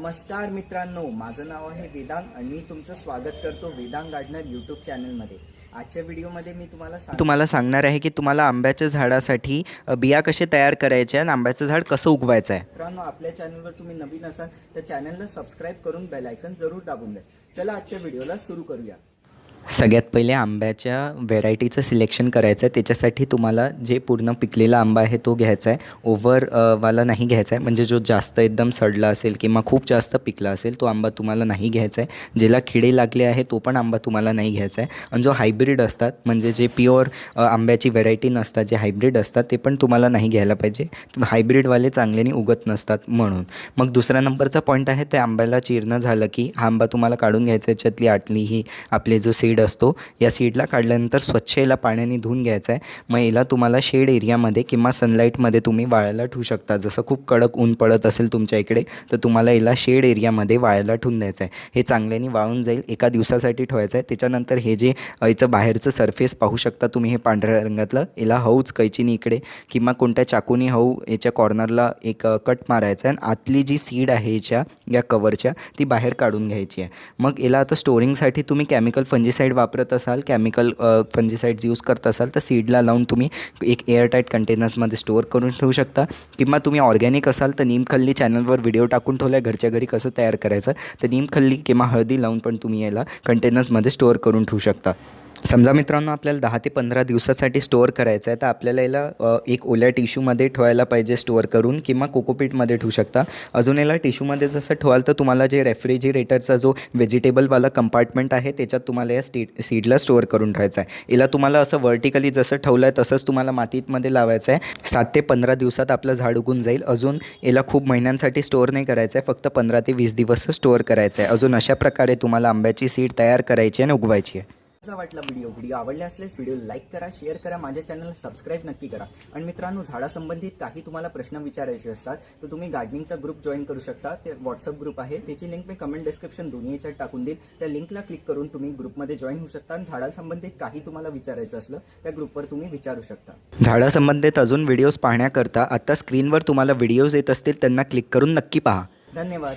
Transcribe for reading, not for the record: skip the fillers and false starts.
नमस्कार मित्रांनो, माझं नाव आहे वेदांग आणि मी तुमचं स्वागत करतो वेदांग गार्डनर यूट्यूब चॅनलमध्ये। आजच्या व्हिडिओमध्ये मी तुम्हाला सांगणार आहे की तुम्हाला आंब्याच्या झाडासाठी बिया कसे तयार करायचे आणि आंब्याचं झाड कसं उगवायचं आहे। मित्रांनो, आपल्या चॅनलवर तुम्ही नवीन असाल तर चॅनलला सबस्क्राईब करून बेल आयकॉन जरूर दाबून द्या। चला आजच्या व्हिडिओला सुरू करूया। सगळ्यात पहिले आंब्याच्या व्हेरायटीचं सिलेक्शन करायचं आहे। त्याच्यासाठी तुम्हाला जे पूर्ण पिकलेला आंबा आहे तो घ्यायचा आहे, वाला नाही घ्यायचा आहे। म्हणजे जो जास्त एकदम सडला असेल किंवा खूप जास्त पिकला असेल तो आंबा तुम्हाला नाही घ्यायचा आहे। ज्याला किडे लागले आहे तो पण आंबा तुम्हाला नाही घ्यायचा आहे। आणि जो हायब्रिड असतात म्हणजे जे प्युअर आंब्याची व्हेरायटी नसतात, जे हायब्रिड असतात ते पण तुम्हाला नाही घ्यायला पाहिजे। हायब्रिडवाले चांगल्याने उगत नसतात म्हणून। मग दुसरा नंबरचा पॉईंट आहे ते आंब्याला चिरणं झालं की हा आंबा तुम्हाला काढून घ्यायचा आहे। याच्यातली आतली ही आपले जो सीड असतो, या सीडला काढल्यानंतर स्वच्छ याला पाण्याने धुवून घ्यायचा आहे। मग याला तुम्हाला शेड एरियामध्ये किंवा सनलाईटमध्ये तुम्ही वाळायला ठेवू शकता। जसं खूप कडक ऊन पडत असेल तुमच्या इकडे तर तुम्हाला याला शेड एरियामध्ये वाळायला ठेवून द्यायचं आहे। हे चांगल्याने वाळून जाईल, एका दिवसासाठी ठेवायचं आहे। त्याच्यानंतर हे जे याचं बाहेरचं सरफेस पाहू शकता तुम्ही, हे पांढऱ्या रंगातलं, याला हळूच कैचीने इकडे किंवा कोणत्या चाकूने हळू याच्या कॉर्नरला एक कट मारायचा आहे आणि आतली जी सीड आहे या कवरच्या ती बाहेर काढून घ्यायची आहे। मग याला आता स्टोरिंगसाठी तुम्ही केमिकल फंजीसाईड वापरत असाल, केमिकल फंजीसाईड्स यूज करत असाल तर सीडला लावून तुम्ही एक एअरटाईट कंटेनर्समध्ये स्टोअर करून ठेवू शकता। किंवा तुम्ही ऑर्गॅनिक असाल तर नीमखल्ली चॅनलवर व्हिडिओ टाकून ठेवला आहे घरच्या घरी कसं तयार करायचं, तर नीमखल्ली किंवा हळदी लावून पण तुम्ही याला कंटेनर्समध्ये स्टोअर करून ठेवू शकता। समजा मित्रांनो आपल्याला 10 ते 15 दिवसासाठी स्टोअर करायचं आहे तर आपल्याला याला एक ओल्या टिश्यूमध्ये ठेवायला पाहिजे स्टोअर करून, किंवा कोकोपीटमध्ये ठेवू शकता। अजून याला टिश्यूमध्ये जसं ठेवाल तर तुम्हाला जे रेफ्रिजरेटरचा जो व्हेजिटेबलवाला कंपार्टमेंट आहे त्याच्यात तुम्हाला या सीडला स्टोअर करून ठेवायचं आहे। याला तुम्हाला असं व्हर्टिकली जसं ठेवलं आहे तसंच तुम्हाला मातीमध्ये लावायचं आहे। 7 ते 15 दिवसात आपलं झाड उगून जाईल। अजून याला खूप महिन्यांसाठी स्टोअर नाही करायचं आहे, फक्त 15 ते 20 दिवस स्टोअर करायचं आहे। अजून अशा प्रकारे तुम्हाला आंब्याची सीड तयार करायची आणि उगवायची आहे। कसा वाटला व्हिडिओ आवडला असल्यास व्हिडिओ लाईक करा, शेअर करा, माझ्या चॅनलला सबस्क्राईब नक्की करा। आणि मित्रांनो, झाडासंबंधित काही तुम्हाला प्रश्न विचारायचे असतात तर तुम्ही गार्डनिंगचा ग्रुप जॉईन करू शकता। ते व्हॉट्सअप ग्रुप आहे, त्याची लिंक मी कमेंट डिस्क्रिप्शन दोन्ही याच्यात टाकून देईल। त्या लिंकला क्लिक करून तुम्ही ग्रुपमध्ये जॉईन होऊ शकता आणि झाडासंबंधित काही तुम्हाला विचारायचं असलं त्या ग्रुपवर तुम्ही विचारू शकता। झाडासंबंधित अजून व्हिडिओज पाहण्याकरता आता स्क्रीनवर तुम्हाला व्हिडिओज येत असतील त्यांना क्लिक करून नक्की पहा। धन्यवाद।